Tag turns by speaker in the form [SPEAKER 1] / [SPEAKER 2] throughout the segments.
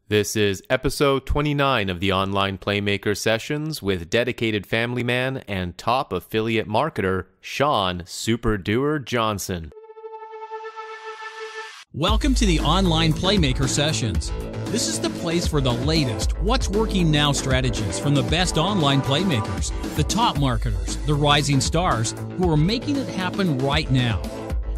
[SPEAKER 1] This is episode 29 of the Online Playmaker Sessions with dedicated family man and top affiliate marketer, Shawn Super Doer Johnson.
[SPEAKER 2] Welcome to the Online Playmaker Sessions. This is the place for the latest what's working now strategies from the best online playmakers, the top marketers, the rising stars who are making it happen right now.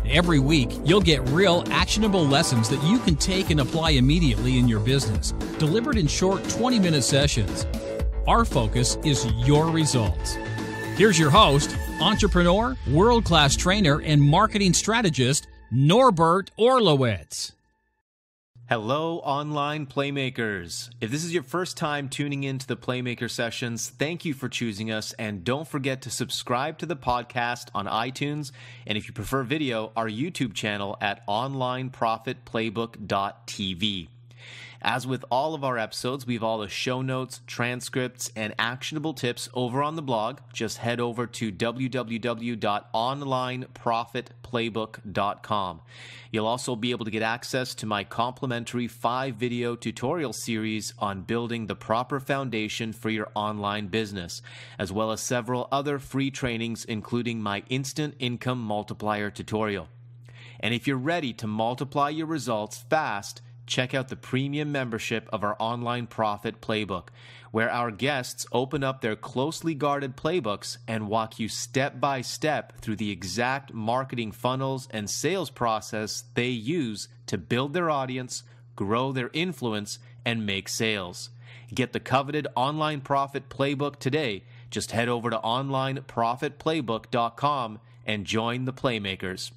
[SPEAKER 2] Every week, you'll get real, actionable lessons that you can take and apply immediately in your business, delivered in short 20-minute sessions. Our focus is your results. Here's your host, entrepreneur, world-class trainer, and marketing strategist, Norbert Orlowitz.
[SPEAKER 1] Hello, online playmakers. If this is your first time tuning into the Playmaker Sessions, thank you for choosing us, and don't forget to subscribe to the podcast on iTunes, and if you prefer video, our YouTube channel at onlineprofitplaybook.tv. As with all of our episodes, we have all the show notes, transcripts, and actionable tips over on the blog. Just head over to www.onlineprofitplaybook.com. You'll also be able to get access to my complimentary 5-video tutorial series on building the proper foundation for your online business, as well as several other free trainings, including my Instant Income Multiplier tutorial. And if you're ready to multiply your results fast, check out the premium membership of our Online Profit Playbook, where our guests open up their closely guarded playbooks and walk you step by step through the exact marketing funnels and sales process they use to build their audience, grow their influence, and make sales. Get the coveted Online Profit Playbook today. Just head over to onlineprofitplaybook.com and join the Playmakers.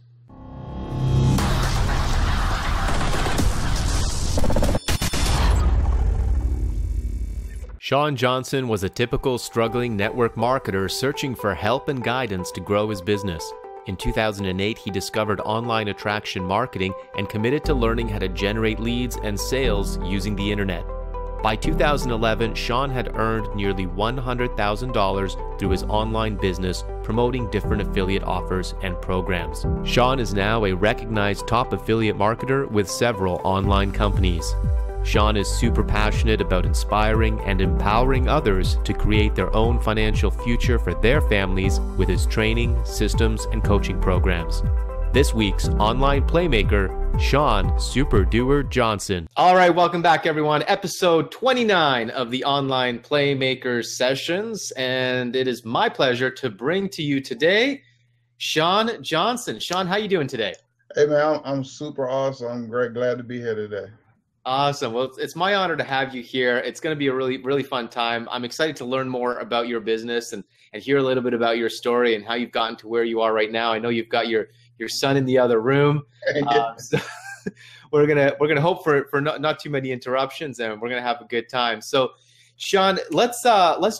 [SPEAKER 1] Shawn Johnson was a typical struggling network marketer searching for help and guidance to grow his business. In 2008, he discovered online attraction marketing and committed to learning how to generate leads and sales using the internet. By 2011, Shawn had earned nearly $100,000 through his online business, promoting different affiliate offers and programs. Shawn is now a recognized top affiliate marketer with several online companies. Shawn is super passionate about inspiring and empowering others to create their own financial future for their families with his training, systems, and coaching programs. This week's Online Playmaker, Shawn Super Doer Johnson. All right, welcome back, everyone. Episode 29 of the Online Playmaker Sessions, and it is my pleasure to bring to you today Shawn Johnson. Shawn, how you doing today?
[SPEAKER 3] Hey, man, I'm super awesome. I'm glad to be here today.
[SPEAKER 1] Awesome. Well, it's my honor to have you here. It's going to be a really, really fun time. I'm excited to learn more about your business and hear a little bit about your story and how you've gotten to where you are right now. I know you've got your son in the other room. So we're gonna hope for not too many interruptions, and we're gonna have a good time. So, Shawn, let's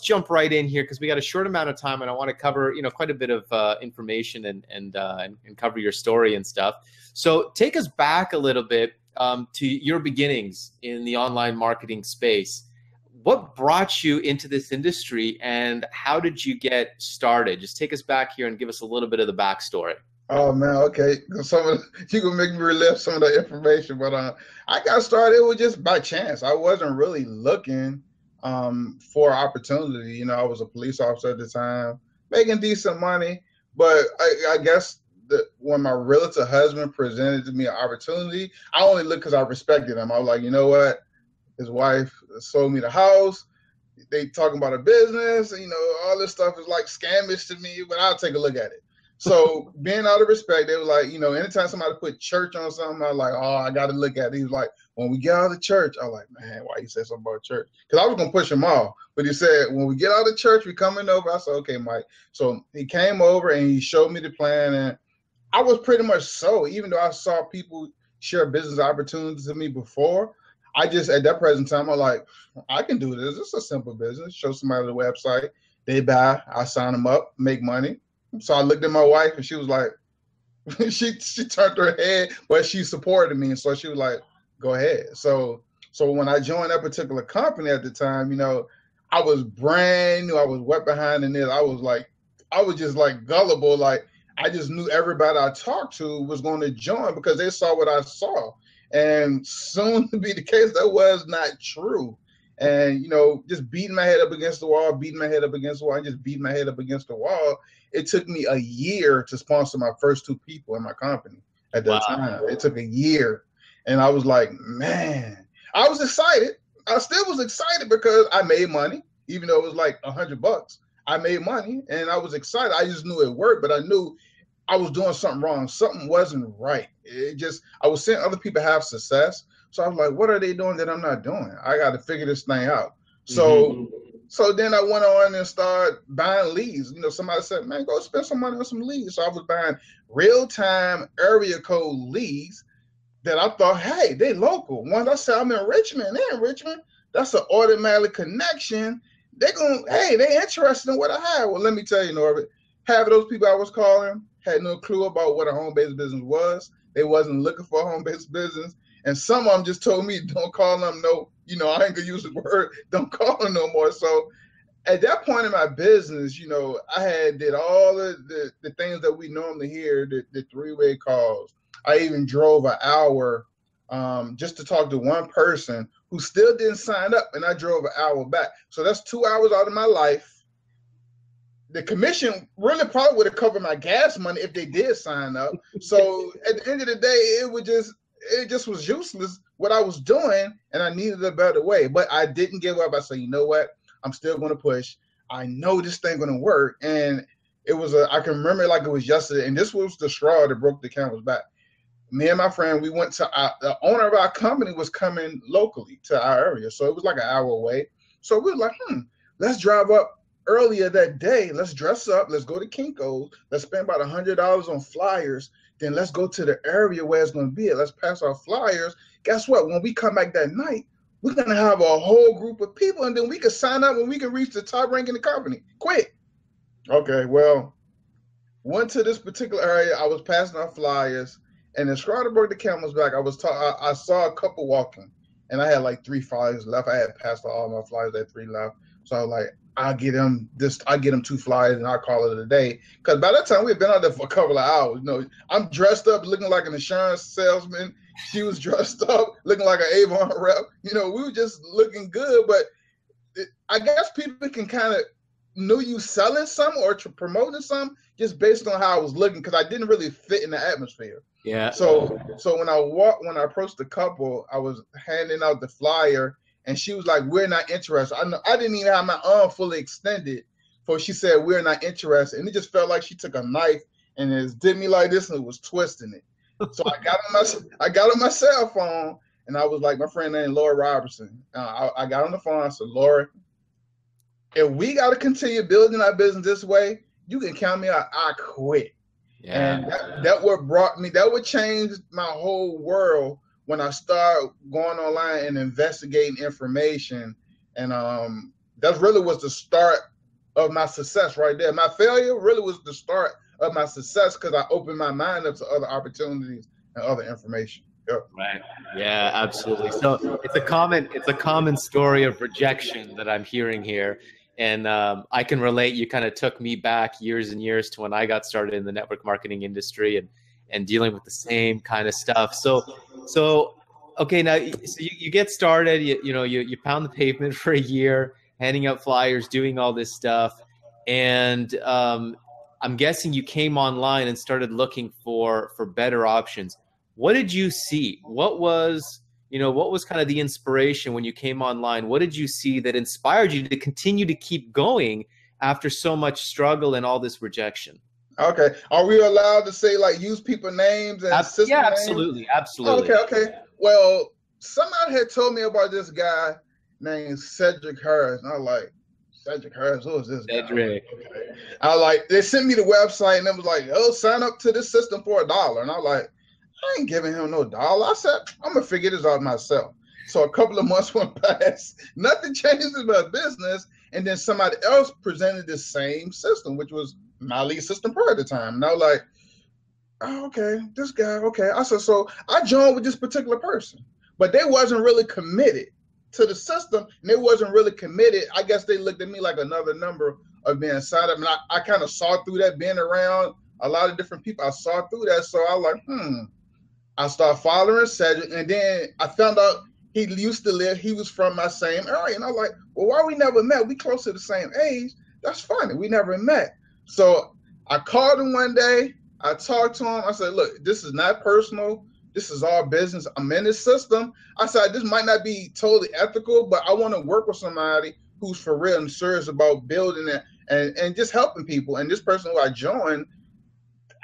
[SPEAKER 1] jump right in here because we got a short amount of time, and I want to cover quite a bit of information and cover your story and stuff. So, take us back a little bit. To your beginnings in the online marketing space. What brought you into this industry and how did you get started? Just take us back here and give us a little bit of the backstory.
[SPEAKER 3] Oh, man, okay. You can make me relive some of the information, but I got started, it was just by chance. I wasn't really looking for opportunity. I was a police officer at the time, making decent money, but I guess when my relative husband presented to me an opportunity, I only looked because I respected him. I was like, you know what? His wife sold me the house. They talking about a business, and, all this stuff is like scamish to me, but I'll take a look at it. So being out of respect, they were like, anytime somebody put church on something, I was like, oh, I got to look at it. He was like, when we get out of church, I was like, man, why you say something about church? Because I was going to push him off. But he said, when we get out of church, we coming over. I said, okay, Mike. So he came over and he showed me the plan, and I was pretty much sold, even though I saw people share business opportunities to me before. I just, at that present time, I'm like, I can do this. It's a simple business. Show somebody the website. They buy. I sign them up, make money. So I looked at my wife, and she was like, she turned her head, but she supported me. And so she was like, go ahead. So when I joined that particular company at the time, I was brand new. I was wet behind the ears. I was just like gullible. Like, I just knew everybody I talked to was going to join because they saw what I saw. And soon to be the case, that was not true. And, you know, just beating my head up against the wall, beating my head up against the wall, and just beating my head up against the wall. It took me a year to sponsor my first 2 people in my company at that time. It took a year. And I was like, man, I was excited. I still was excited because I made money, even though it was like $100. I made money and I was excited. I just knew it worked, but I knew I was doing something wrong. Something wasn't right. I was seeing other people have success. So I was like, what are they doing that I'm not doing? I got to figure this thing out. So then I went on and started buying leads. You know, somebody said, man, go spend some money on some leads. So I was buying real-time area code leads that I thought, hey, they local. Once I said I'm in Richmond, they're in Richmond. That's an automatic connection. They interested in what I had. Well, let me tell you, Norbert, half of those people I was calling had no clue about what a home-based business was. They wasn't looking for a home-based business. And some of them just told me, don't call them, no, you know, I ain't gonna use the word, don't call them no more. So at that point in my business, you know, I did all of the things that we normally hear, the 3-way calls. I even drove an hour just to talk to one person who still didn't sign up, and I drove an hour back. So that's 2 hours out of my life. The commission really probably would have covered my gas money if they did sign up. So at the end of the day, it just was useless what I was doing, and I needed a better way. But I didn't give up. I said, you know what? I'm still going to push. I know this thing going to work. And I can remember it like it was yesterday. And this was the straw that broke the camel's back. Me and my friend, we went to the owner of our company was coming locally to our area. So it was like an hour away. So we were like, let's drive up earlier that day. Let's dress up. Let's go to Kinko's. Let's spend about $100 on flyers. Then let's go to the area where it's going to be at. Let's pass our flyers. Guess what? When we come back that night, we're going to have a whole group of people, and then we can sign up and we can reach the top rank in the company. Quick. Okay, well, went to this particular area. I was passing out flyers, and the straw that broke the camel's back, I saw a couple walking, and I had like 3 flyers left. I had passed out all my flyers, I had 3 left. So I was like, I'll get them 2 flyers and I'll call it a day. Because by that time, we had been out there for a couple of hours. You know, I'm dressed up looking like an insurance salesman. She was dressed up looking like an Avon rep. You know, we were just looking good. But I guess people can kind of knew you selling something or promoting something just based on how I was looking, because I didn't really fit in the atmosphere.
[SPEAKER 4] Yeah.
[SPEAKER 3] So when I approached the couple, I was handing out the flyer. And she was like, we're not interested. I didn't even have my arm fully extended before she said, we're not interested. And it just felt like she took a knife and it did me like this and it was twisting it. So I got on my cell phone, and I was like, my friend named Laura Robertson. I got on the phone. I said, Laura, if we got to continue building our business this way, you can count me out. I quit. Yeah. And that would change my whole world when I start going online and investigating information. And that really was the start of my success right there. My failure really was the start of my success, because I opened my mind up to other opportunities and other information. Yep.
[SPEAKER 4] Right. Yeah, absolutely. So it's a common story of rejection that I'm hearing here. And I can relate. You kind of took me back years and years to when I got started in the network marketing industry and dealing with the same kind of stuff. So okay, now so you get started, you pound the pavement for a year, handing out flyers, doing all this stuff. And I'm guessing you came online and started looking for better options. What did you see? What was kind of the inspiration when you came online? What did you see that inspired you to continue to keep going after so much struggle and all this rejection?
[SPEAKER 3] Okay. Are we allowed to say, like, use people names and system
[SPEAKER 4] yeah,
[SPEAKER 3] names?
[SPEAKER 4] absolutely. Absolutely.
[SPEAKER 3] Okay. Well, somebody had told me about this guy named Cedric Harris. And I was like, Cedric Harris, who is this guy?
[SPEAKER 4] Cedric.
[SPEAKER 3] Okay. I was like, they sent me the website and it was like, oh, sign up to this system for $1. And I was like, I ain't giving him no $1. I said, I'm going to figure this out myself. So a couple of months went past. Nothing changed in my business. And then somebody else presented the same system, which was my lead system prior at the time. And I was like, oh, okay, this guy, okay. I said, so I joined with this particular person, but they wasn't really committed to the system, and they wasn't really committed. I guess they looked at me like another number of being signed up, and I kind of saw through that, being around a lot of different people. I saw through that, so I was like, I started following Cedric, and then I found out he was from my same area. And I was like, well, why we never met? We close to the same age. That's funny. We never met. So I called him one day. I talked to him. I said, look, this is not personal. This is our business. I'm in this system. I said, this might not be totally ethical, but I want to work with somebody who's for real and serious about building it and just helping people. And this person who I joined,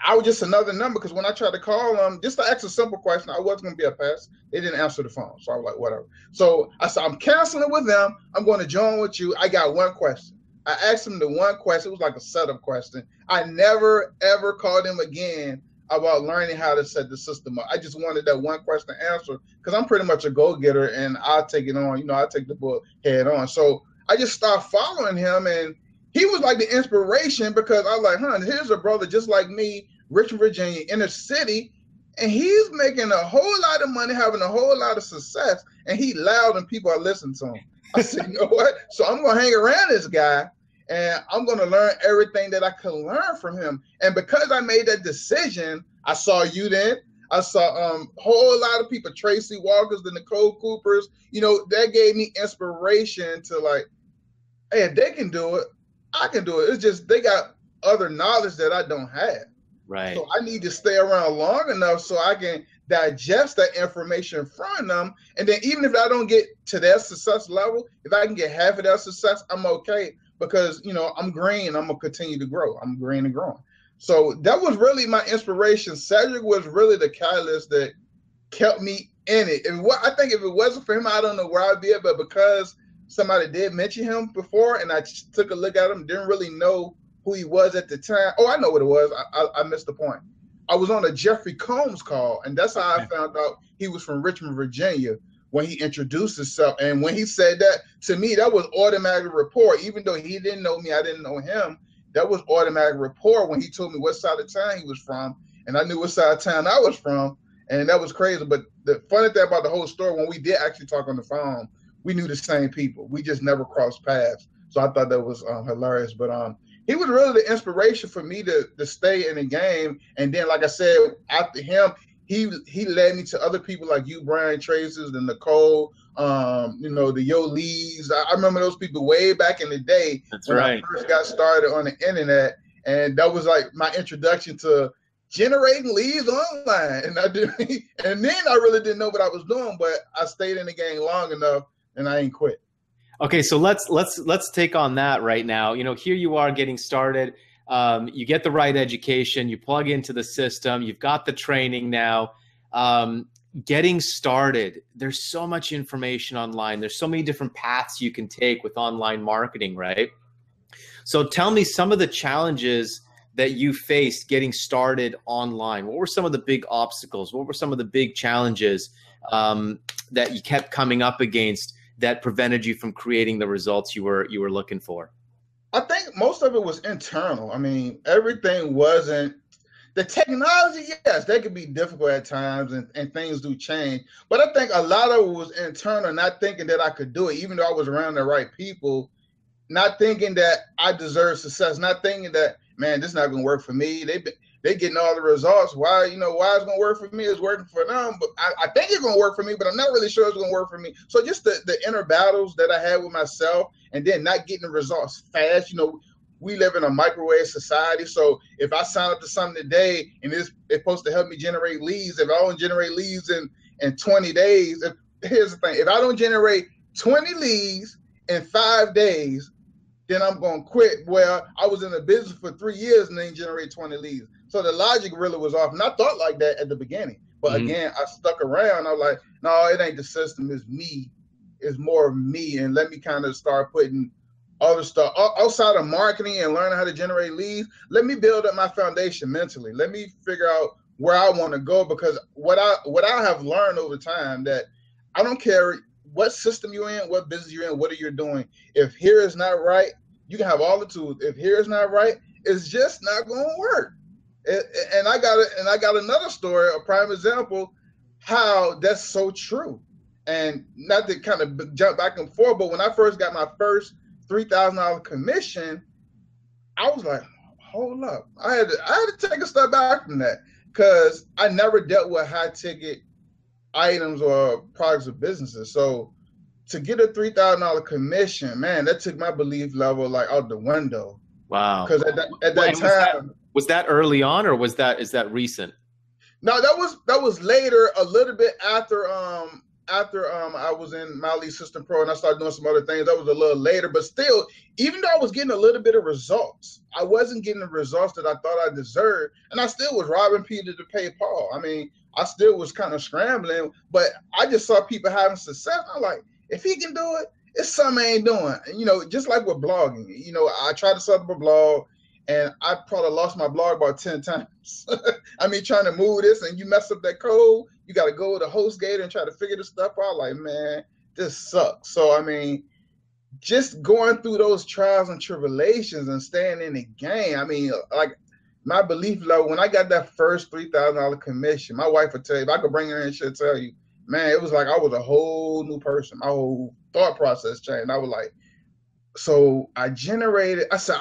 [SPEAKER 3] I was just another number, because when I tried to call them, just to ask a simple question, I wasn't going to be a pest. They didn't answer the phone. So I was like, whatever. So I said, I'm canceling with them. I'm going to join with you. I got one question. I asked him the one question. It was like a setup question. I never, ever called him again about learning how to set the system up. I just wanted that one question answered, because I'm pretty much a go-getter, and I'll take it on. You know, I'll take the bull head on. So I just started following him, and he was like the inspiration, because I was like, here's a brother just like me, Richmond, Virginia, inner city, and he's making a whole lot of money, having a whole lot of success, and he loud and people are listening to him. I said, you know what? So I'm going to hang around this guy, and I'm going to learn everything that I can learn from him. And because I made that decision, I saw you then. I saw a whole lot of people, Tracy Walkers, the Nicole Coopers, you know, that gave me inspiration to like, hey, if they can do it, I can do it. It's just they got other knowledge that I don't have.
[SPEAKER 4] Right.
[SPEAKER 3] So I need to stay around long enough so I can digest that information from them. And then even if I don't get to their success level, if I can get half of their success, I'm okay, because, you know, I'm green. I'm going to continue to grow. I'm green and growing. So that was really my inspiration. Cedric was really the catalyst that kept me in it. I think if it wasn't for him, I don't know where I'd be at, but because somebody did mention him before, and I took a look at him, didn't really know who he was at the time. Oh, I know what it was. I missed the point. I was on a Jeffrey Combs call, and that's how I found out he was from Richmond, Virginia, when he introduced himself. And when he said that, to me, that was automatic rapport. Even though he didn't know me, I didn't know him, that was automatic rapport when he told me what side of town he was from, and I knew what side of town I was from, and that was crazy. But the funny thing about the whole story, when we did actually talk on the phone, we knew the same people. We just never crossed paths. So I thought that was hilarious. But he was really the inspiration for me to stay in the game. And then, like I said, after him, he led me to other people like you, Brian Traces, the Nicole, you know, the Yo Lees. I remember those people way back in the day.
[SPEAKER 4] That's
[SPEAKER 3] when
[SPEAKER 4] right.
[SPEAKER 3] I first got started on the internet. And that was like my introduction to generating leads online. And and then I really didn't know what I was doing, but I stayed in the game long enough, and I ain't quit.
[SPEAKER 4] Okay, so let's take on that right now. You know, here you are getting started. You get the right education. You plug into the system. You've got the training now. Getting started. There's so much information online. There's so many different paths you can take with online marketing, right? So tell me some of the challenges that you faced getting started online. What were some of the big obstacles? What were some of the big challenges that you kept coming up against that prevented you from creating the results you were looking for?
[SPEAKER 3] I think most of it was internal. I mean, everything wasn't the technology. Yes, that could be difficult at times, and things do change. But I think a lot of it was internal, not thinking that I could do it, even though I was around the right people, not thinking that I deserve success, not thinking that, man, this is not going to work for me. They getting all the results. Why it's going to work for me is working for them. But I think it's going to work for me, but I'm not really sure it's going to work for me. So just the inner battles that I had with myself, and then not getting the results fast. You know, we live in a microwave society. So if I sign up to something today and it's supposed to help me generate leads, if I don't generate leads in 20 days, here's the thing. If I don't generate 20 leads in 5 days, then I'm going to quit. Well, I was in the business for 3 years and then generate 20 leads. So the logic really was off. And I thought like that at the beginning. But again, I stuck around. I was like, no, it ain't the system. It's me. It's more of me. And let me kind of start putting other stuff outside of marketing and learning how to generate leads. Let me build up my foundation mentally. Let me figure out where I want to go, because what I have learned over time, that I don't care what system you're in, what business you're in, what are you doing. If here is not right, you can have all the tools. If here is not right, it's just not going to work. And I got another story, a prime example, how that's so true. And not to kind of jump back and forth, but when I first got my first $3,000 commission, I was like, hold up. I had to take a step back from that. because I never dealt with high ticket items or products or businesses. So to get a $3,000 commission, man, that took my belief level like out the window.
[SPEAKER 4] Wow.
[SPEAKER 3] Because at that time,
[SPEAKER 4] was that early on, or is that recent?
[SPEAKER 3] No, that was later, a little bit after I was in my Elite System Pro and I started doing some other things. That was a little later, but still, even though I was getting a little bit of results, I wasn't getting the results that I thought I deserved, and I still was robbing Peter to pay Paul. I mean, I still was kind of scrambling, but I just saw people having success. I'm like, if he can do it, it's something I ain't doing. And, you know, just like with blogging, you know, I tried to set up a blog, and I probably lost my blog about 10 times. I mean, trying to move this, and you mess up that code, you got to go to HostGator and try to figure the stuff out. Like, man, this sucks. So, I mean, just going through those trials and tribulations and staying in the game. I mean, like, my belief level, when I got that first $3,000 commission, my wife would tell you, if I could bring her in, she'll tell you, man, it was like I was a whole new person. My whole thought process changed. I was like, so I generated, I said,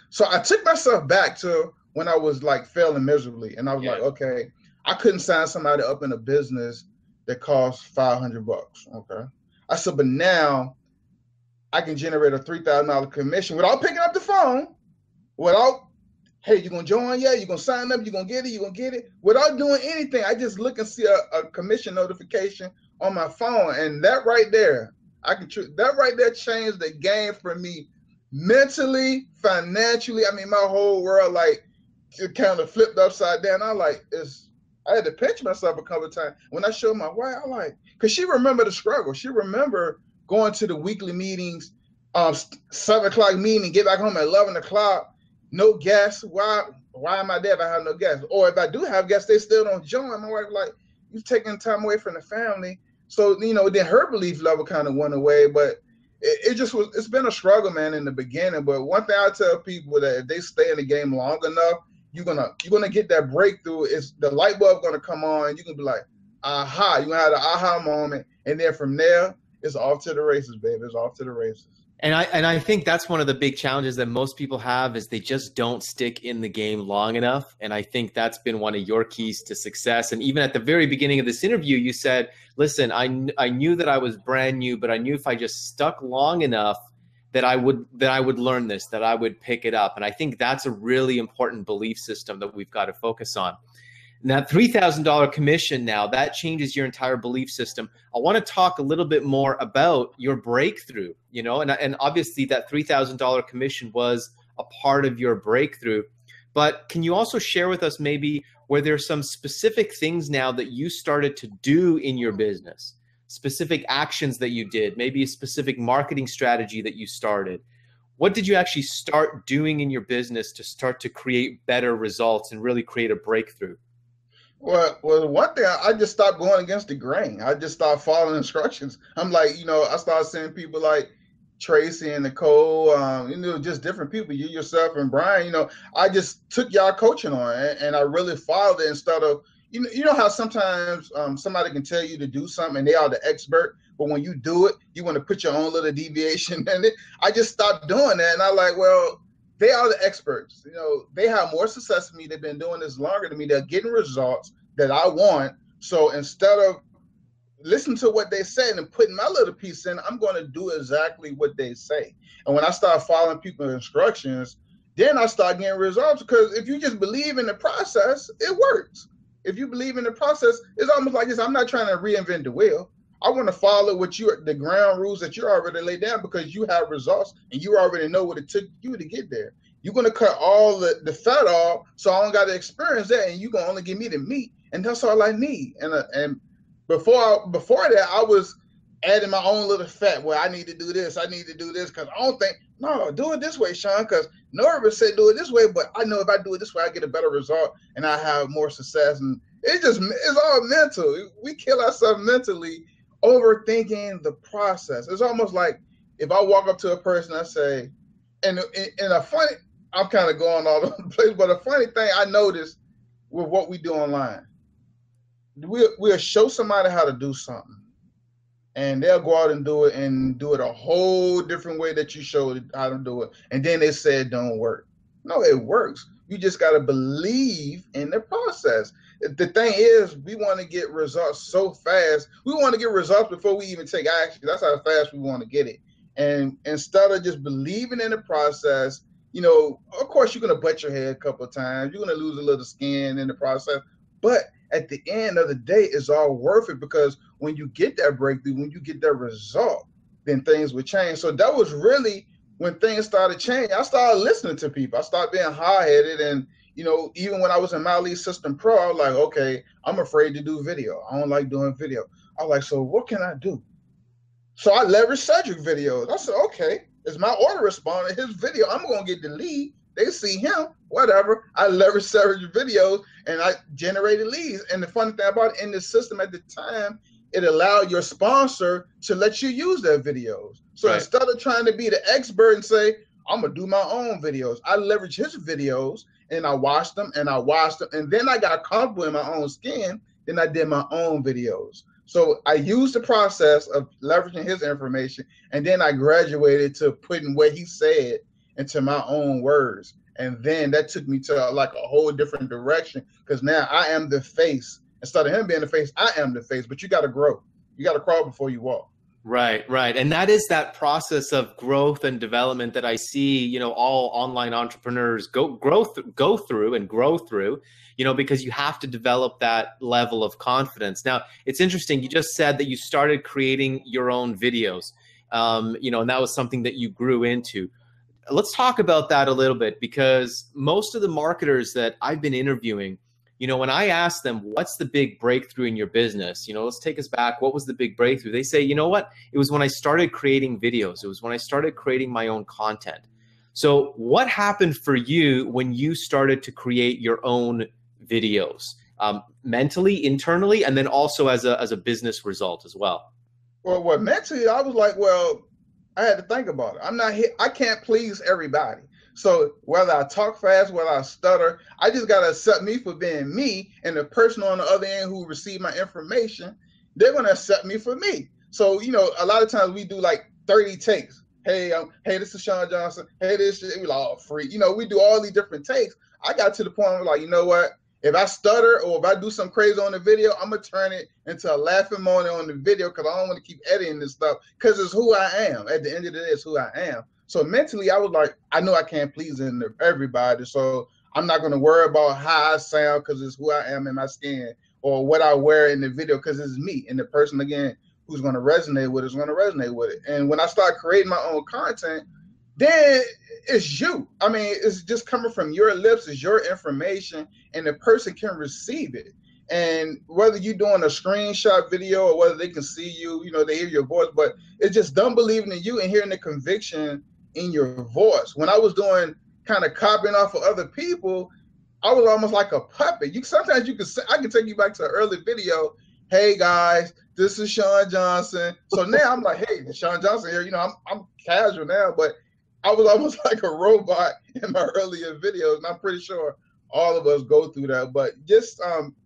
[SPEAKER 3] so I took myself back to when I was like failing miserably. And I was like, okay, I couldn't sign somebody up in a business that costs $500. Okay. I said, but now I can generate a $3,000 commission without picking up the phone, without, hey, you gonna join? Yeah, you gonna sign up? You gonna get it? You gonna get it? Without doing anything, I just look and see a commission notification on my phone, and that right there, that right there changed the game for me, mentally, financially. I mean, my whole world like it kind of flipped upside down. I had to pinch myself a couple of times when I showed my wife. I like, cause she remembered the struggle. She remembered going to the weekly meetings, 7 o'clock meeting, get back home at 11 o'clock. No gas. Why am I there if I have no gas? Or if I do have gas, they still don't join. My wife like, you're taking time away from the family. So, you know, then her belief level kind of went away. But it's been a struggle, man, in the beginning. But one thing I tell people that if they stay in the game long enough, you're gonna get that breakthrough. It's the light bulb gonna come on, and you can be like, aha, you're gonna have the aha moment. And then from there, it's off to the races, baby. It's off to the races.
[SPEAKER 4] And I think that's one of the big challenges that most people have is they just don't stick in the game long enough. And I think that's been one of your keys to success. And even at the very beginning of this interview, you said, listen, I knew that I was brand new, but I knew if I just stuck long enough that I would learn this, that I would pick it up. And I think that's a really important belief system that we've got to focus on. And that $3,000 commission now, that changes your entire belief system. I want to talk a little bit more about your breakthrough, you know, and obviously that $3,000 commission was a part of your breakthrough. But can you also share with us maybe were there some specific things now that you started to do in your business, specific actions that you did, maybe a specific marketing strategy that you started? What did you actually start doing in your business to start to create better results and really create a breakthrough?
[SPEAKER 3] Well, one thing, I just stopped going against the grain. I just started following instructions. I'm like, you know, I started seeing people like Tracy and Nicole, you know, just different people, you yourself and Brian, you know, I just took y'all coaching on and I really followed it instead of, you know how sometimes somebody can tell you to do something and they are the expert, but when you do it, you want to put your own little deviation in it. I just stopped doing that. And I like, well, they are the experts. You know, they have more success than me. They've been doing this longer than me. They're getting results that I want. So instead of listening to what they say and putting my little piece in, I'm going to do exactly what they say. And when I start following people's instructions, then I start getting results. Because if you just believe in the process, it works. If you believe in the process, it's almost like this. I'm not trying to reinvent the wheel. I want to follow the ground rules that you already laid down because you have results and you already know what it took you to get there. You're going to cut all the fat off so I don't got to experience that, and you're going to only give me the meat, and that's all I need. And before that, I was adding my own little fat where I need to do this, because I don't think, no, do it this way, Shawn, because Norris said do it this way, but I know if I do it this way, I get a better result and I have more success. And it's all mental. We kill ourselves mentally overthinking the process. It's almost like if I walk up to a person, I say, and a funny, I'm kind of going all over the place, but a funny thing I noticed with what we do online, we'll show somebody how to do something and they'll go out and do it a whole different way that you showed how to do it. And then they say it don't work. No, it works. You just got to believe in the process. The thing is, we want to get results so fast. We want to get results before we even take action. That's how fast we want to get it. And instead of just believing in the process, you know, of course, you're going to butt your head a couple of times. You're going to lose a little skin in the process. But at the end of the day, it's all worth it, because when you get that breakthrough, when you get that result, then things will change. So that was really when things started changing. I started listening to people. I started being hard-headed. And, you know, even when I was in My Lead System Pro, I was like, okay, I'm afraid to do video. I don't like doing video. I was like, so what can I do? So I leveraged Cedric videos. I said, okay, it's my order responder, his video, I'm going to get the lead. They see him, whatever. I leveraged Cedric videos and I generated leads. And the funny thing about it, in the system at the time, it allowed your sponsor to let you use their videos. So instead of trying to be the expert and say, I'm going to do my own videos, I leveraged his videos and I watched them and I watched them. And then I got comfortable in my own skin. Then I did my own videos. So I used the process of leveraging his information, and then I graduated to putting what he said into my own words. And then that took me to like a whole different direction, because now I am the face. Instead of him being the face, I am the face. But you got to grow. You got to crawl before you walk.
[SPEAKER 4] Right, right. And that is that process of growth and development that I see, you know, all online entrepreneurs go through, you know, because you have to develop that level of confidence. Now, it's interesting. You just said that you started creating your own videos, you know, and that was something that you grew into. Let's talk about that a little bit, because most of the marketers that I've been interviewing, you know, when I ask them, what's the big breakthrough in your business? You know, let's take us back. What was the big breakthrough? They say, you know what? It was when I started creating videos. It was when I started creating my own content. So what happened for you when you started to create your own videos, mentally, internally, and then also as a business result as well?
[SPEAKER 3] Well, mentally, I was like, well, I had to think about it. I'm not here. I can't please everybody. So whether I talk fast, whether I stutter, I just got to accept me for being me. And the person on the other end who received my information, they're going to accept me for me. So, you know, a lot of times we do like 30 takes. Hey, this is Shawn Johnson. Hey, this shit, we like, all free. You know, we do all these different takes. I got to the point where like, you know what? If I stutter or if I do something crazy on the video, I'm going to turn it into a laughing moment on the video, because I don't want to keep editing this stuff, because it's who I am. At the end of the day, it's who I am. So mentally, I was like, I know I can't please everybody, so I'm not going to worry about how I sound, because it's who I am in my skin, or what I wear in the video, because it's me. And the person, again, who's going to resonate with it is going to resonate with it. And when I start creating my own content, then it's you. I mean, it's just coming from your lips. It's your information, and the person can receive it. And whether you're doing a screenshot video or whether they can see you, you know, they hear your voice, but it's just them believing in you and hearing the conviction in your voice. When I was doing kind of copying off of other people, I was almost like a puppet. Sometimes you can say, I can take you back to an early video. Hey guys, this is Shawn Johnson. So now I'm like, hey, Shawn Johnson here. You know, I'm casual now, but I was almost like a robot in my earlier videos, and I'm pretty sure all of us go through that. But just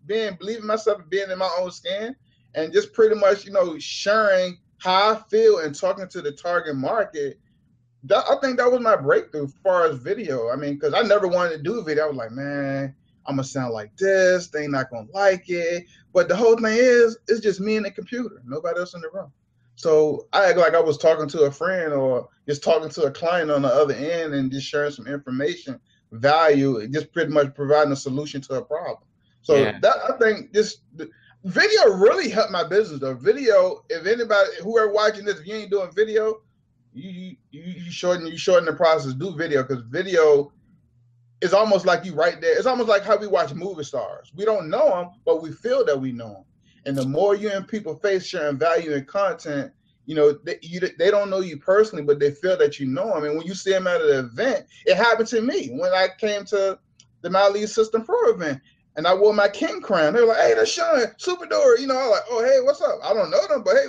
[SPEAKER 3] believing myself and being in my own skin, and just pretty much, you know, sharing how I feel and talking to the target market. I think that was my breakthrough as far as video. I mean, because I never wanted to do video. I was like, man, I'm going to sound like this. They not going to like it. But the whole thing is, it's just me and the computer, nobody else in the room. So I act like I was talking to a friend or just talking to a client on the other end and just sharing some information, value, just pretty much providing a solution to a problem. So that, I think, just video really helped my business though. Video, if anybody, whoever watching this, if you ain't doing video, you shorten the process. Do video, because video is almost like you right there. It's almost like how we watch movie stars. We don't know them, but we feel that we know them. And the more you in people's face sharing value and content, you know, they don't know you personally, but they feel that you know them. And when you see them at an event, it happened to me when I came to the My Lead System Pro event. And I wore my king crown. They were like, hey, that's Shawn, Super Doer. You know, I was like, oh, hey, what's up? I don't know them, but hey,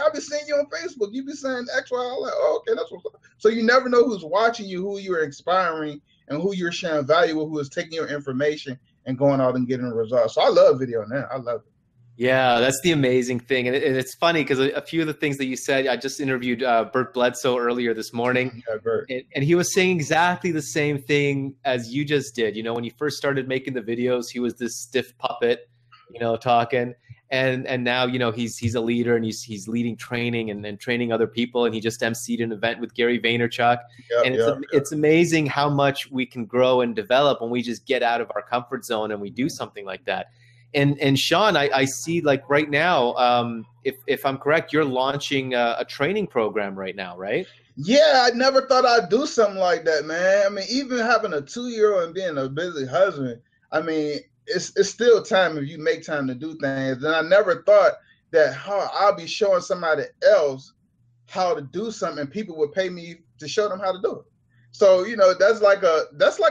[SPEAKER 3] I've been seeing you on Facebook. You be saying X, Y. I'm like, oh, okay, that's what's up. So you never know who's watching you, who you're inspiring, and who you're sharing value with, who is taking your information and going out and getting a result. So I love video now. I love it.
[SPEAKER 4] Yeah, that's the amazing thing. And it's funny because a few of the things that you said, I just interviewed Bert Bledsoe earlier this morning,
[SPEAKER 3] Yeah, Bert.
[SPEAKER 4] and he was saying exactly the same thing as you just did. You know, when you first started making the videos, he was this stiff puppet, you know, talking. And now, you know, he's a leader, and he's leading training and training other people. And he just emceed an event with Gary Vaynerchuk.
[SPEAKER 3] Yep,
[SPEAKER 4] And
[SPEAKER 3] yep, yep.
[SPEAKER 4] it's amazing how much we can grow and develop when we just get out of our comfort zone and we do something like that. And Shawn, I see, like, right now, if I'm correct, you're launching a training program right now, right?
[SPEAKER 3] Yeah, I never thought I'd do something like that, man. I mean, even having a 2-year-old and being a busy husband, I mean, it's still time if you make time to do things. And I never thought that I'll be showing somebody else how to do something, and people would pay me to show them how to do it. So, you know, that's like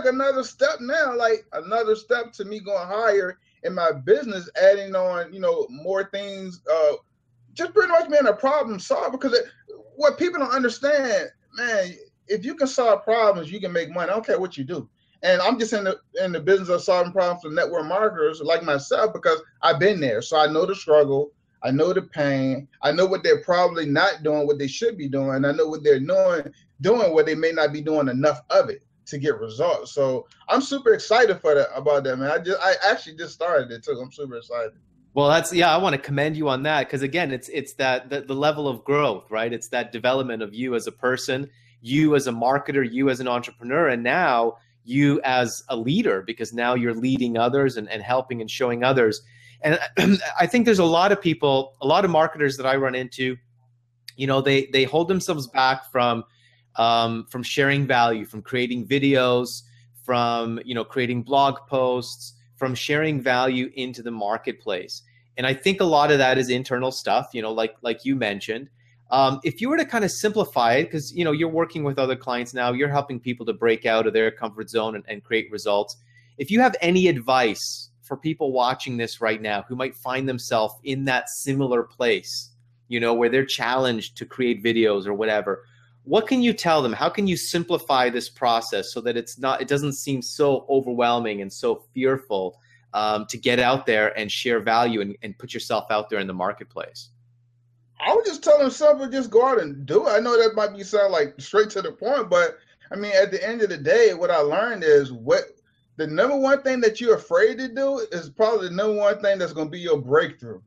[SPEAKER 3] another step now, like another step to me going higher in my business, adding on, you know, more things, just pretty much being a problem solver. Because what people don't understand, man, if you can solve problems, you can make money. I don't care what you do. And I'm just in the business of solving problems for network marketers like myself, because I've been there. So I know the struggle. I know the pain. I know what they're probably not doing, what they should be doing. I know what they're doing what they may not be doing enough of it to get results. So I'm super excited about that, man. I actually just started it too. I'm super excited.
[SPEAKER 4] Well, I want to commend you on that, because again, it's that the level of growth, right? It's that development of you as a person, you as a marketer, you as an entrepreneur, and now you as a leader, because now you're leading others and helping and showing others. And I think there's a lot of people, a lot of marketers that I run into, you know, they hold themselves back from sharing value, from creating videos, from, you know, creating blog posts, from sharing value into the marketplace. And I think a lot of that is internal stuff, you know, like you mentioned. If you were to kind of simplify it, because, you know, you're working with other clients now, you're helping people to break out of their comfort zone and create results. If you have any advice for people watching this right now who might find themselves in that similar place, you know, where they're challenged to create videos or whatever, what can you tell them? How can you simplify this process so that it doesn't seem so overwhelming and so fearful to get out there and share value and put yourself out there in the marketplace?
[SPEAKER 3] I would just tell them simple, just go out and do it. I know that might sound like straight to the point, but I mean, at the end of the day, what I learned is the number one thing that you're afraid to do is probably the number one thing that's going to be your breakthrough.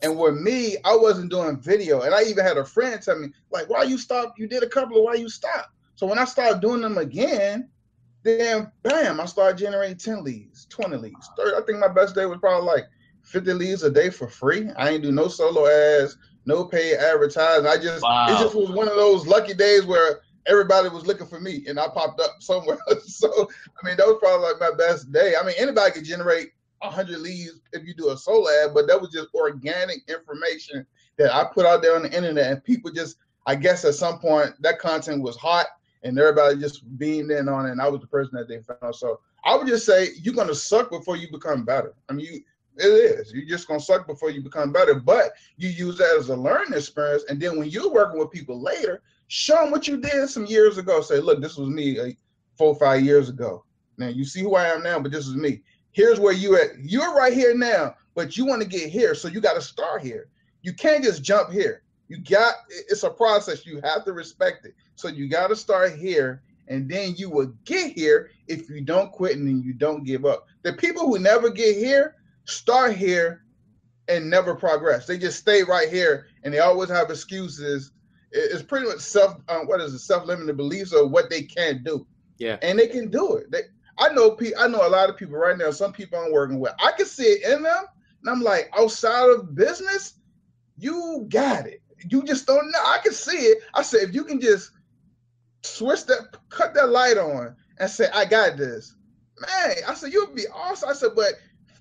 [SPEAKER 3] And with me, I wasn't doing video. And I even had a friend tell me, like, why you stopped? You did a couple of, why you stopped? So when I started doing them again, then bam, I started generating 10 leads, 20 leads, 30. I think my best day was probably like 50 leads a day for free. I ain't do no solo ads, no paid advertising. It just was one of those lucky days where everybody was looking for me and I popped up somewhere. So, I mean, that was probably like my best day. I mean, anybody could generate 100 leads if you do a solo ad, but that was just organic information that I put out there on the internet, and people just, I guess at some point that content was hot and everybody just beamed in on it, and I was the person that they found. So I would just say you're going to suck before you become better. I mean, it is. You're just going to suck before you become better, but you use that as a learning experience, and then when you're working with people later, show them what you did some years ago. Say, look, this was me 4 or 5 years ago. Now you see who I am now, but this is me. Here's where you at. You're right here now, but you want to get here, so you got to start here. You can't just jump here. It's a process. You have to respect it. So you got to start here, and then you will get here if you don't quit and then you don't give up. The people who never get here start here and never progress. They just stay right here, and they always have excuses. It's pretty much self-limiting beliefs of what they can't do.
[SPEAKER 4] Yeah,
[SPEAKER 3] and they can do it. I know a lot of people right now, some people I'm working with, I can see it in them, and I'm like, outside of business, you got it. You just don't know. I can see it. I said, if you can just cut that light on and say, I got this, man, I said, you'll be awesome. I said, but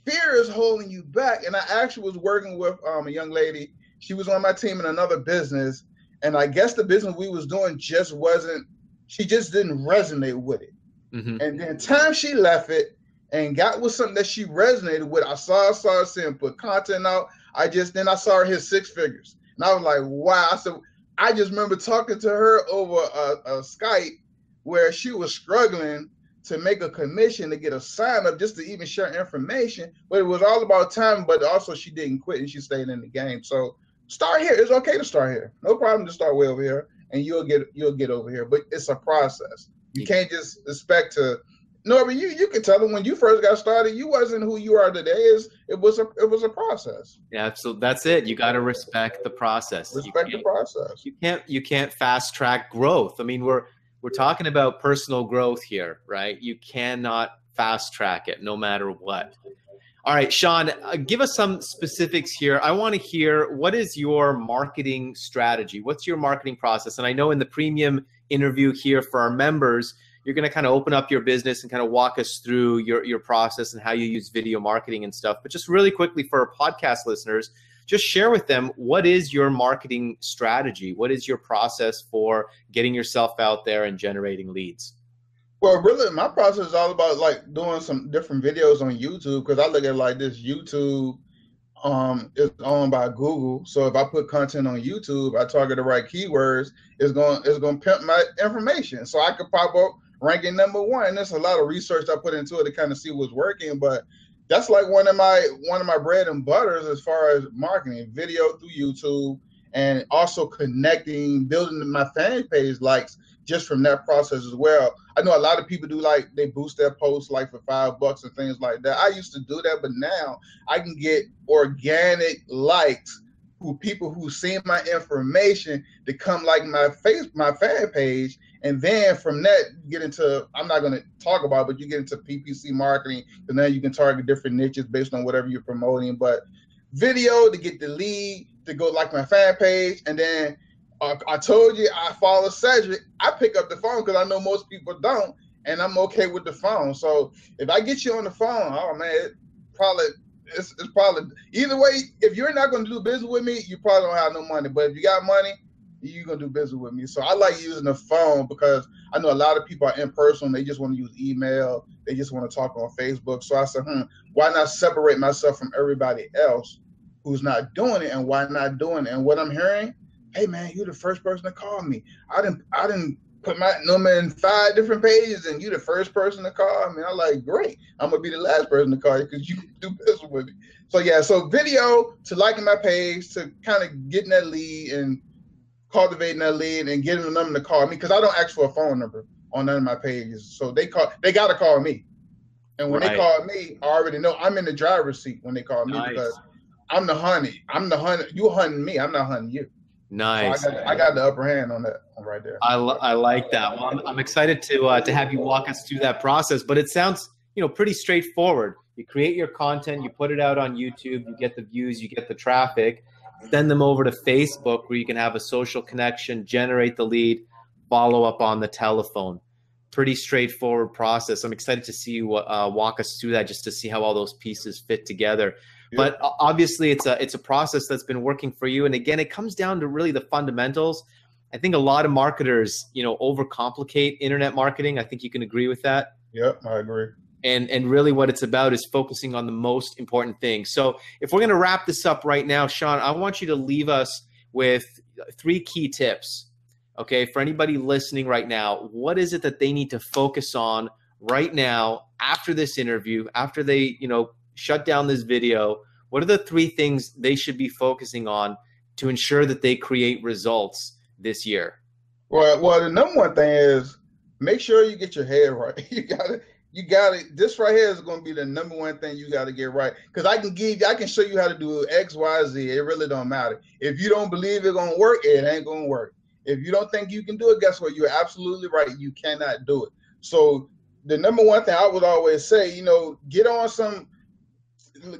[SPEAKER 3] fear is holding you back. And I actually was working with a young lady. She was on my team in another business, and I guess the business we was doing she just didn't resonate with it. Mm-hmm. And then time she left it and got with something that she resonated with, I saw her saying, put content out. Then I saw her hit 6 figures. And I was like, wow. I said, I just remember talking to her over a Skype where she was struggling to make a commission to get a sign up just to even share information. But it was all about time. But also she didn't quit and she stayed in the game. So start here. It's okay to start here. No problem to start way over here, and you'll get over here. But it's a process. You can't just expect to. Norbert, you can tell them when you first got started, you wasn't who you are today. It was a process.
[SPEAKER 4] Yeah, so that's it. You got to respect the process.
[SPEAKER 3] Respect the process.
[SPEAKER 4] You can't fast track growth. I mean, we're talking about personal growth here, right? You cannot fast track it no matter what. All right, Shawn, give us some specifics here. I want to hear, what is your marketing strategy? What's your marketing process? And I know in the premium interview here for our members, you're going to kind of open up your business and kind of walk us through your process and how you use video marketing and stuff. But just really quickly for our podcast listeners, just share with them, what is your marketing strategy? What is your process for getting yourself out there and generating leads?
[SPEAKER 3] Well, really, my process is all about like doing some different videos on YouTube, because I look at it like this. YouTube is owned by Google. So if I put content on YouTube, I target the right keywords, it's going to pimp my information. So I could pop up ranking #1. There's a lot of research I put into it to kind of see what's working, but that's like one of my bread and butters as far as marketing, video through YouTube, and also connecting, building my fan page likes just from that process as well. I know a lot of people do, like, they boost their posts like for $5 and things like that. I used to do that, but now I can get organic likes who people who see my information to come like my fan page. And then from that, you get into, I'm not going to talk about it, but you get into PPC marketing, and then you can target different niches based on whatever you're promoting. But video to get the lead, to go like my fan page. And then I told you I follow Cedric. I pick up the phone because I know most people don't, and I'm okay with the phone. So if I get you on the phone, oh man, it's probably either way. If you're not going to do business with me, you probably don't have no money. But if you got money, you're going to do business with me. So I like using the phone because I know a lot of people are impersonal. They just want to use email. They just want to talk on Facebook. So I said, why not separate myself from everybody else who's not doing it, and why not doing it? And what I'm hearing, hey man, you're the first person to call me. I didn't put my number in 5 different pages, and you're the first person to call me. I'm like, great. I'm gonna be the last person to call you because you do business with me. So yeah, so video to liking my page, to kind of getting that lead and cultivating that lead and getting the number to call me, because I don't ask for a phone number on none of my pages. So they gotta call me. And when they call me, I already know I'm in the driver's seat when they call me, because I'm the honey. You hunting me. I'm not hunting you.
[SPEAKER 4] Nice.
[SPEAKER 3] So I got the upper hand on that right there.
[SPEAKER 4] I like that. Well, I'm excited to have you walk us through that process. But it sounds, pretty straightforward. You create your content, you put it out on YouTube, you get the views, you get the traffic, send them over to Facebook where you can have a social connection, generate the lead, follow up on the telephone. Pretty straightforward process. I'm excited to see you walk us through that, just to see how all those pieces fit together. But obviously it's a process that's been working for you. And again, it comes down to really the fundamentals. I think a lot of marketers, overcomplicate internet marketing. I think you can agree with that.
[SPEAKER 3] Yep, I agree.
[SPEAKER 4] And really what it's about is focusing on the most important things. So if we're going to wrap this up right now, Shawn, I want you to leave us with 3 key tips. Okay, for anybody listening right now, what is it that they need to focus on right now after this interview, after they, shut down this video? What are the 3 things they should be focusing on to ensure that they create results this year? Well,
[SPEAKER 3] the number one thing is make sure you get your head right. You got it. This right here is going to be the number one thing you got to get right. Because I can show you how to do X, Y, Z. It really don't matter. If you don't believe it's going to work, it ain't going to work. If you don't think you can do it, guess what? You're absolutely right. You cannot do it. So the number one thing I would always say,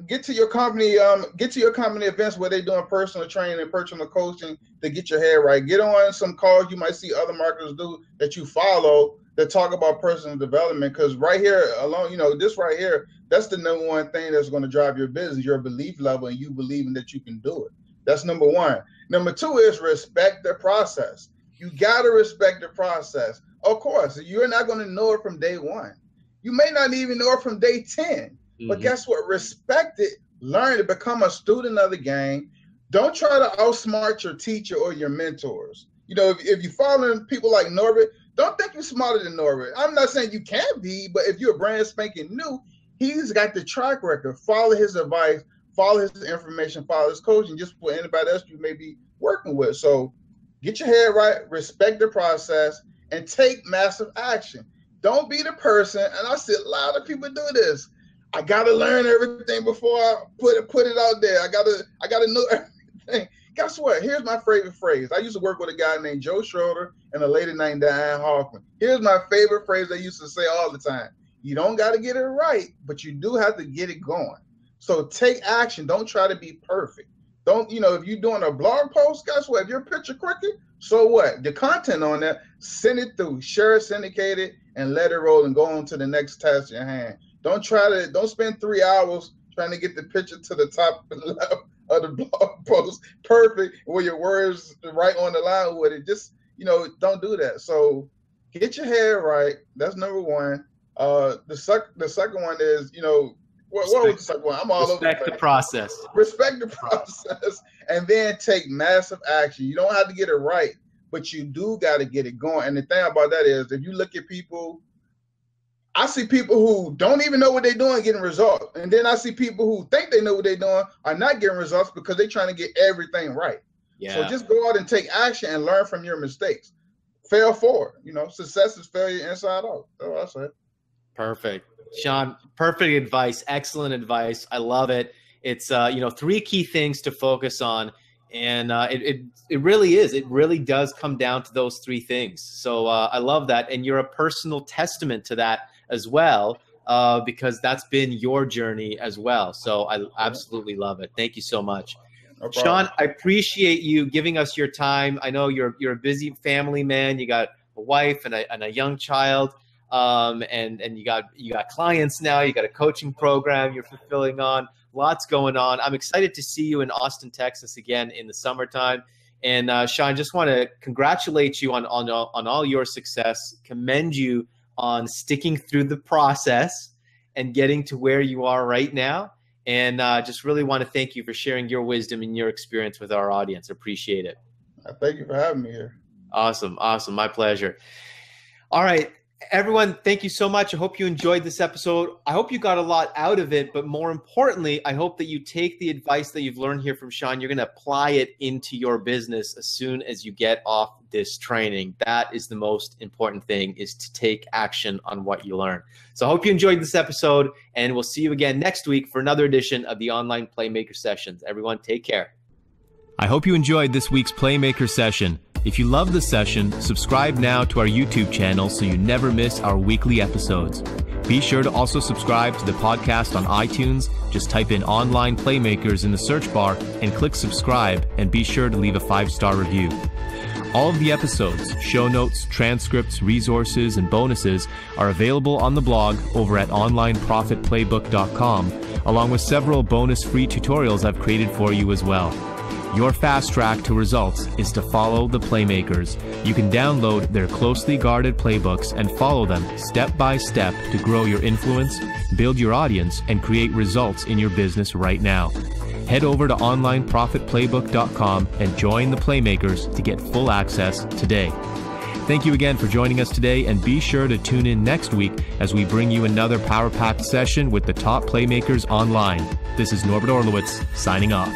[SPEAKER 3] get to your company events where they're doing personal training and personal coaching to get your head right. Get on some calls you might see other marketers do that you follow that talk about personal development. Because right here alone, this right here, that's the number one thing that's going to drive your business, your belief level, and you believing that you can do it. That's number one. Number 2 is respect the process. You got to respect the process. Of course, you're not going to know it from day 1. You may not even know it from day 10. But guess what? Respect it. Learn to become a student of the game. Don't try to outsmart your teacher or your mentors. If you're following people like Norbert, Don't think you're smarter than Norbert. I'm not saying you can't be, but if you're brand spanking new, he's got the track record. Follow his advice, follow his information, follow his coaching, just for anybody else you may be working with. So get your head right, respect the process, and take massive action. Don't be the person, and I see a lot of people do this. I gotta learn everything before I put it out there. I gotta know everything. Guess what? Here's my favorite phrase. I used to work with a guy named Joe Schroeder and a lady named Diane Hoffman. Here's my favorite phrase I used to say all the time. You don't got to get it right, but you do have to get it going. So take action. Don't try to be perfect. Don't, if you're doing a blog post, guess what? If your picture crooked, so what? The content on there, send it through, share it, syndicate it, and let it roll and go on to the next task in your hand. Don't spend 3 hours trying to get the picture to the top left of the blog post perfect where your words right on the line with it. Just, don't do that. So get your head right. That's number one. The second one is, what was the second one? I'm all over the place.
[SPEAKER 4] Respect the process.
[SPEAKER 3] Respect the process, and then take massive action. You don't have to get it right, but you do got to get it going. And the thing about that is, if you look at people, I see people who don't even know what they're doing getting results. And then I see people who think they know what they're doing are not getting results because they're trying to get everything right. Yeah. So just go out and take action and learn from your mistakes. Fail forward. Success is failure inside out. That's what I say.
[SPEAKER 4] Perfect. Shawn, perfect advice. Excellent advice. I love it. It's, 3 key things to focus on. And it really is. It really does come down to those 3 things. So I love that. And you're a personal testament to that as well, because that's been your journey as well. So I absolutely love it. Thank you so much. No problem. Shawn, I appreciate you giving us your time. I know you're a busy family man. You got a wife and a young child. And you got clients now, you got a coaching program you're fulfilling on, lots going on. I'm excited to see you in Austin, Texas again in the summertime. And Shawn, just want to congratulate you on all your success, commend you on sticking through the process and getting to where you are right now. And just really want to thank you for sharing your wisdom and your experience with our audience. Appreciate it.
[SPEAKER 3] Thank you for having me here.
[SPEAKER 4] Awesome. My pleasure. All right. Everyone, thank you so much. I hope you enjoyed this episode. I hope you got a lot out of it, but more importantly, I hope that you take the advice that you've learned here from Shawn. You're going to apply it into your business as soon as you get off this training. That is the most important thing, is to take action on what you learn. So I hope you enjoyed this episode, and we'll see you again next week for another edition of the Online Playmaker Sessions. Everyone, take care.
[SPEAKER 1] I hope you enjoyed this week's Playmaker session. If you love the session, subscribe now to our YouTube channel so you never miss our weekly episodes. Be sure to also subscribe to the podcast on iTunes. Just type in Online Playmakers in the search bar and click subscribe, and be sure to leave a 5-star review. All of the episodes, show notes, transcripts, resources, and bonuses are available on the blog over at onlineprofitplaybook.com, along with several bonus free tutorials I've created for you as well. Your fast track to results is to follow the Playmakers. You can download their closely guarded playbooks and follow them step by step to grow your influence, build your audience, and create results in your business right now. Head over to onlineprofitplaybook.com and join the Playmakers to get full access today. Thank you again for joining us today, and be sure to tune in next week as we bring you another power-packed session with the top Playmakers online. This is Norbert Orlowitz, signing off.